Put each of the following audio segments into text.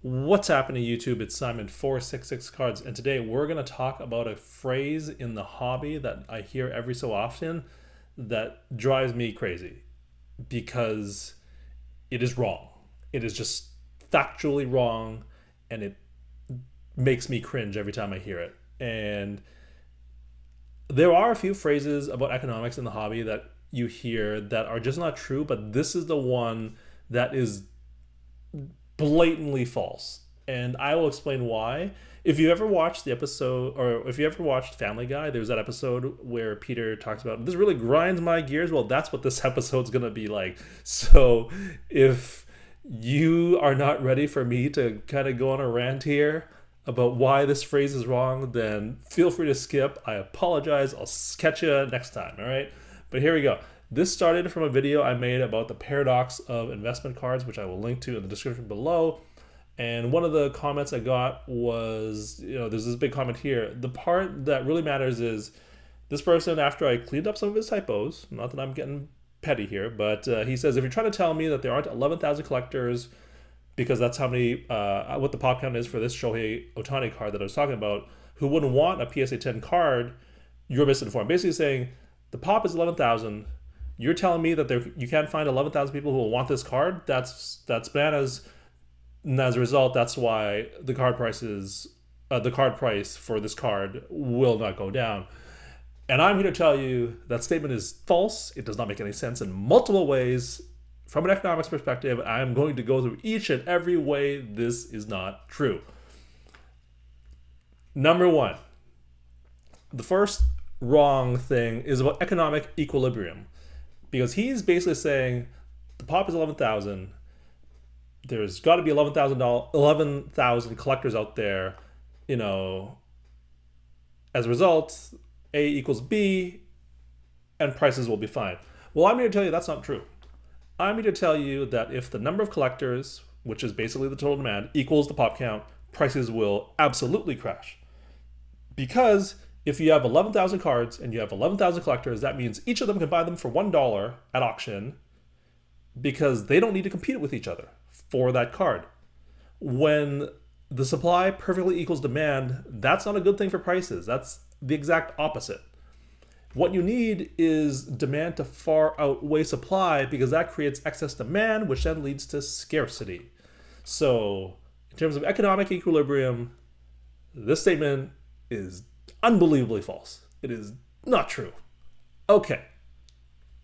What's happening, YouTube? It's Simon 466 Cards, and today we're going to talk about a phrase in the hobby that I hear every so often that drives me crazy because it is wrong. It is just factually wrong, and it makes me cringe every time I hear it. And there are a few phrases about economics in the hobby that you hear that are just not true, but this is the one that is blatantly false. And I will explain why. If you ever watched the episode, or if you ever watched Family Guy, there's that episode where Peter talks about this really grinds my gears. Well, that's what this episode's gonna be like. So if you are not ready for me to kind of go on a rant here about why this phrase is wrong, then feel free to skip. I apologize. I'll catch you next time. All right. But here we go. This started from a video I made about the paradox of investment cards, which I will link to in the description below. And one of the comments I got was, there's this big comment here. The part that really matters is this person, after I cleaned up some of his typos, not that I'm getting petty here, but he says, if you're trying to tell me that there aren't 11,000 collectors, because that's how many, what the pop count is for this Shohei Ohtani card that I was talking about, who wouldn't want a PSA 10 card, you're misinformed. Basically saying the pop is 11,000. You're telling me that you can't find 11,000 people who will want this card? That's bananas. And as a result, that's why the card price for this card will not go down. And I'm here to tell you that statement is false. It does not make any sense in multiple ways. From an economics perspective, I'm going to go through each and every way this is not true. Number one, the first wrong thing is about economic equilibrium. Because he's basically saying the pop is 11,000. There's got to be 11,000 collectors out there. As a result, A equals B, and prices will be fine. Well, I'm here to tell you that's not true. I'm here to tell you that if the number of collectors, which is basically the total demand, equals the pop count, prices will absolutely crash. Because if you have 11,000 cards and you have 11,000 collectors, that means each of them can buy them for $1 at auction because they don't need to compete with each other for that card. When the supply perfectly equals demand, that's not a good thing for prices. That's the exact opposite. What you need is demand to far outweigh supply because that creates excess demand, which then leads to scarcity. So in terms of economic equilibrium, this statement is unbelievably false. It is not true. Okay.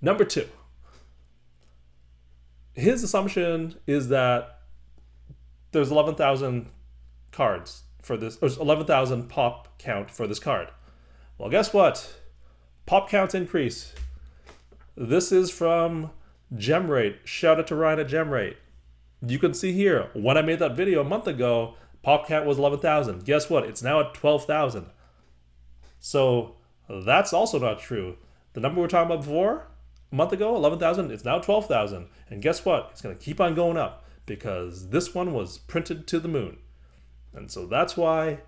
Number two. His assumption is that there's 11,000 cards for this, or 11,000 pop count for this card. Well, guess what? Pop counts increase. This is from GemRate. Shout out to Ryan at GemRate. You can see here, when I made that video a month ago, pop count was 11,000. Guess what? It's now at 12,000. So that's also not true. The number we were talking about before, a month ago, 11,000, it's now 12,000. And guess what? It's going to keep on going up because this one was printed to the moon. And so that's why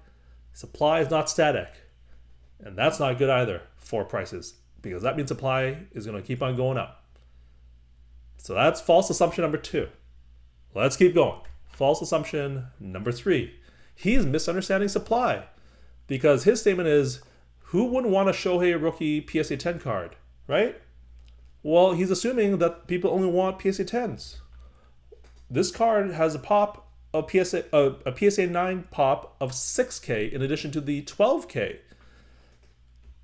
supply is not static. And that's not good either for prices because that means supply is going to keep on going up. So that's false assumption number two. Let's keep going. False assumption number three. He's misunderstanding supply because his statement is, who wouldn't want a Shohei rookie PSA 10 card, right? Well, he's assuming that people only want PSA 10s. This card has a pop of a PSA 9 pop of 6K in addition to the 12K.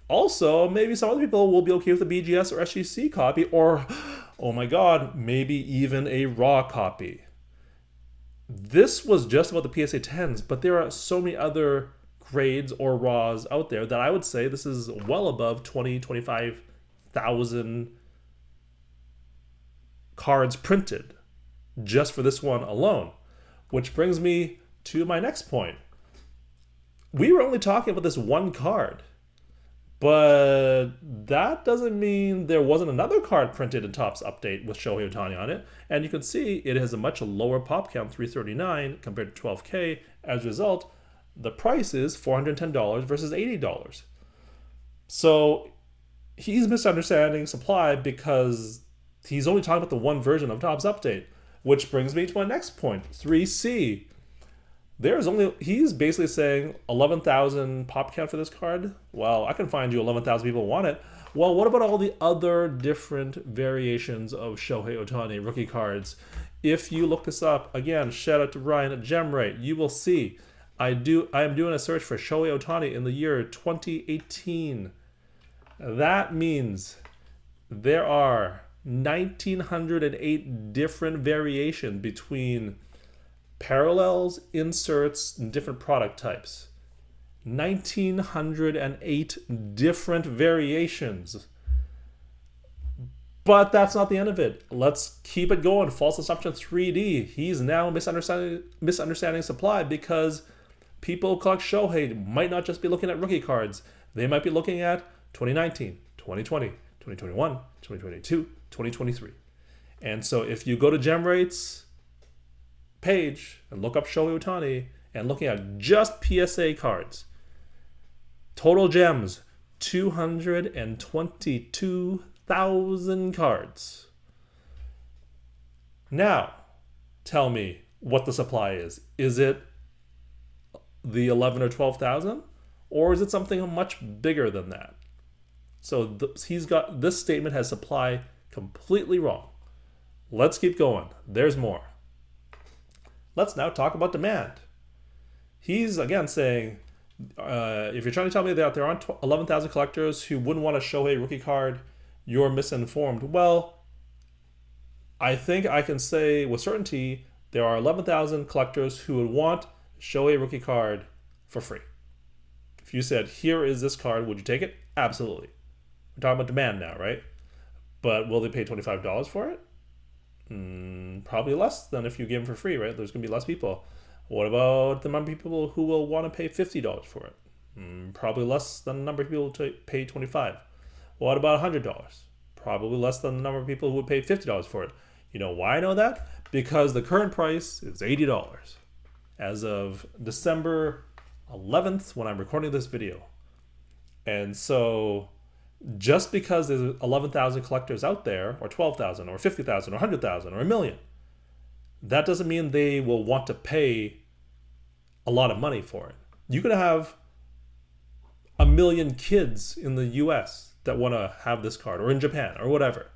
Also, maybe some other people will be okay with a BGS or SGC copy, or, oh my god, maybe even a raw copy. This was just about the PSA 10s, but there are so many other grades or raws out there that I would say this is well above 25,000 cards printed just for this one alone. Which brings me to my next point. We were only talking about this one card, but that doesn't mean there wasn't another card printed in Topps Update with Shohei Ohtani on it. And you can see it has a much lower pop count, 339 compared to 12K. As a result, the price is $410 versus $80. So he's misunderstanding supply because he's only talking about the one version of Topps Update, which brings me to my next point, 3C. He's basically saying 11,000 pop count for this card. Well, I can find you 11,000 people who want it. Well, what about all the other different variations of Shohei Ohtani rookie cards? If you look this up, again, shout out to Ryan at GemRate, you will see I am doing a search for Shohei Ohtani in the year 2018. That means there are 1,908 different variations between parallels, inserts, and different product types. 1,908 different variations. But that's not the end of it. Let's keep it going. False assumption 3D. He's now misunderstanding supply because people who collect Shohei might not just be looking at rookie cards. They might be looking at 2019, 2020, 2021, 2022, 2023. And so if you go to GemRate's page and look up Shohei Ohtani and looking at just PSA cards, total gems, 222,000 cards. Now, tell me what the supply is. Is it the 11 or 12,000? Or is it something much bigger than that? So this statement has supply completely wrong. Let's keep going. There's more. Let's now talk about demand. He's again saying, if you're trying to tell me that there aren't 11,000 collectors who wouldn't want a Shohei rookie card, you're misinformed. Well, I think I can say with certainty there are 11,000 collectors who would want Shohei rookie card for free. If you said, here is this card, would you take it? Absolutely. We're talking about demand now, right? But will they pay $25 for it? Probably less than if you give them for free, right? There's going to be less people. What about the number of people who will want to pay $50 for it? Probably less than the number of people to pay $25. What about $100? Probably less than the number of people who would pay $50 for it. You know why I know that? Because the current price is $80 as of December 11th when I'm recording this video. And so just because there's 11,000 collectors out there, or 12,000, or 50,000, or 100,000, or a million, that doesn't mean they will want to pay a lot of money for it. You could have a million kids in the US that want to have this card, or in Japan, or whatever.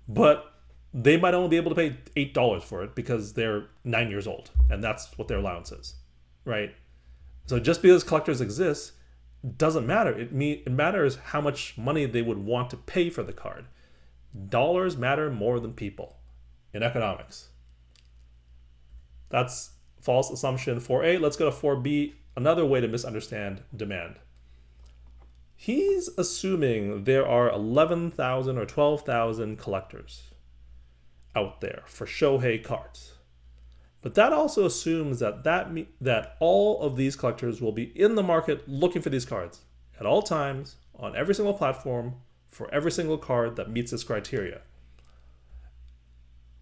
But they might only be able to pay $8 for it because they're 9 years old, and that's what their allowance is, right? So just because collectors exist doesn't matter. It matters how much money they would want to pay for the card. Dollars matter more than people in economics. That's false assumption 4A. Let's go to 4B, another way to misunderstand demand. He's assuming there are 11,000 or 12,000 collectors out there for Shohei cards. But that also assumes that all of these collectors will be in the market looking for these cards at all times, on every single platform, for every single card that meets this criteria.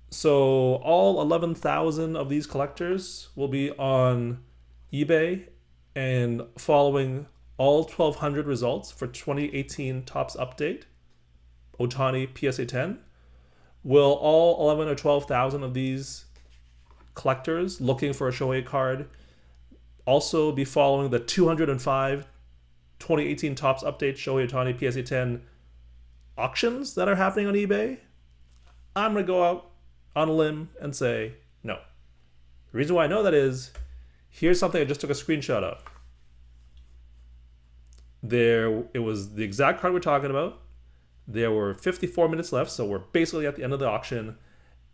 So all 11,000 of these collectors will be on eBay and following all 1,200 results for 2018 Topps Update, Ohtani PSA 10. Will all 11 or 12,000 of these collectors looking for a Shohei card also be following the 205 2018 Topps Update Shohei Ohtani PSA 10 auctions that are happening on eBay? I'm going to go out on a limb and say no. The reason why I know that is, here's something I just took a screenshot of. It was the exact card we're talking about. There were 54 minutes left, so we're basically at the end of the auction.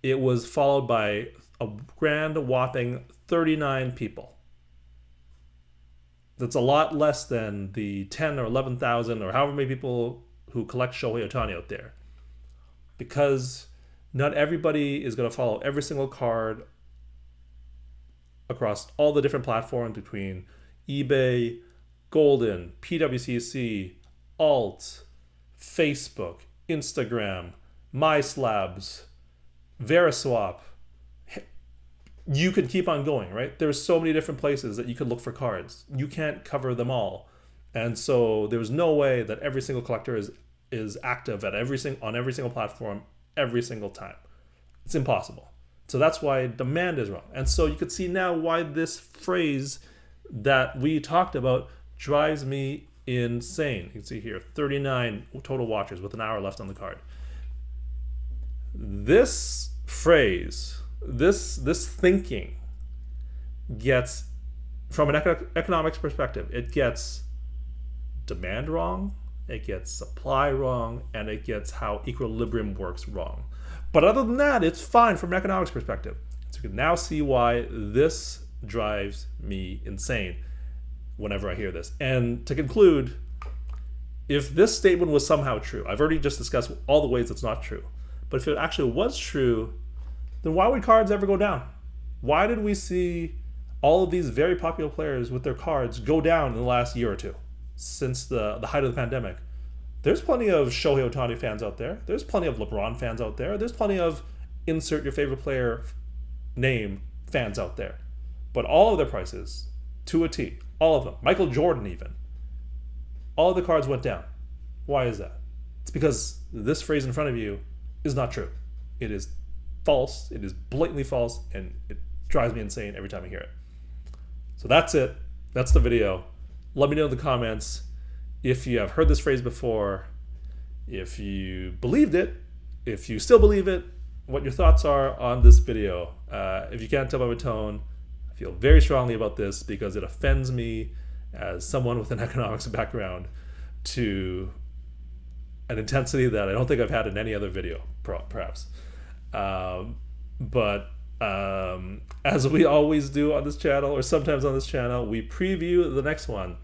It was followed by a grand whopping 39 people. That's a lot less than the 10 or 11,000 or however many people who collect Shohei Ohtani out there. Because not everybody is going to follow every single card across all the different platforms between eBay, Golden, PWCC, Alt, Facebook, Instagram, MySlabs, Veriswap. You could keep on going, right? There's so many different places that you could look for cards. You can't cover them all. And so there's no way that every single collector is active on every single platform every single time. It's impossible. So that's why demand is wrong. And so you could see now why this phrase that we talked about drives me insane. You can see here 39 total watchers with an hour left on the card. This phrase, this thinking gets, from an economics perspective, it gets demand wrong, it gets supply wrong, and it gets how equilibrium works wrong. But other than that, it's fine from an economics perspective. So you can now see why this drives me insane whenever I hear this. And to conclude, if this statement was somehow true, I've already just discussed all the ways it's not true, but if it actually was true, then why would cards ever go down? Why did we see all of these very popular players with their cards go down in the last year or two since the height of the pandemic? There's plenty of Shohei Ohtani fans out there. There's plenty of LeBron fans out there. There's plenty of insert your favorite player name fans out there. But all of their prices, to a T, all of them, Michael Jordan even, all of the cards went down. Why is that? It's because this phrase in front of you is not true. It is false. It is blatantly false, and it drives me insane every time I hear it. So that's it. That's the video. Let me know in the comments if you have heard this phrase before, if you believed it, if you still believe it, what your thoughts are on this video. If you can't tell by my tone, I feel very strongly about this because it offends me as someone with an economics background to an intensity that I don't think I've had in any other video, perhaps. But as we always do on this channel, or sometimes on this channel, we preview the next one.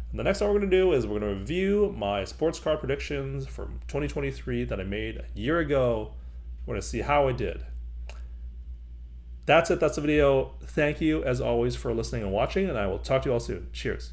And the next one we're going to do is we're going to review my sports card predictions from 2023 that I made a year ago. We're going to see how I did. That's it. That's the video. Thank you, as always, for listening and watching, and I will talk to you all soon. Cheers.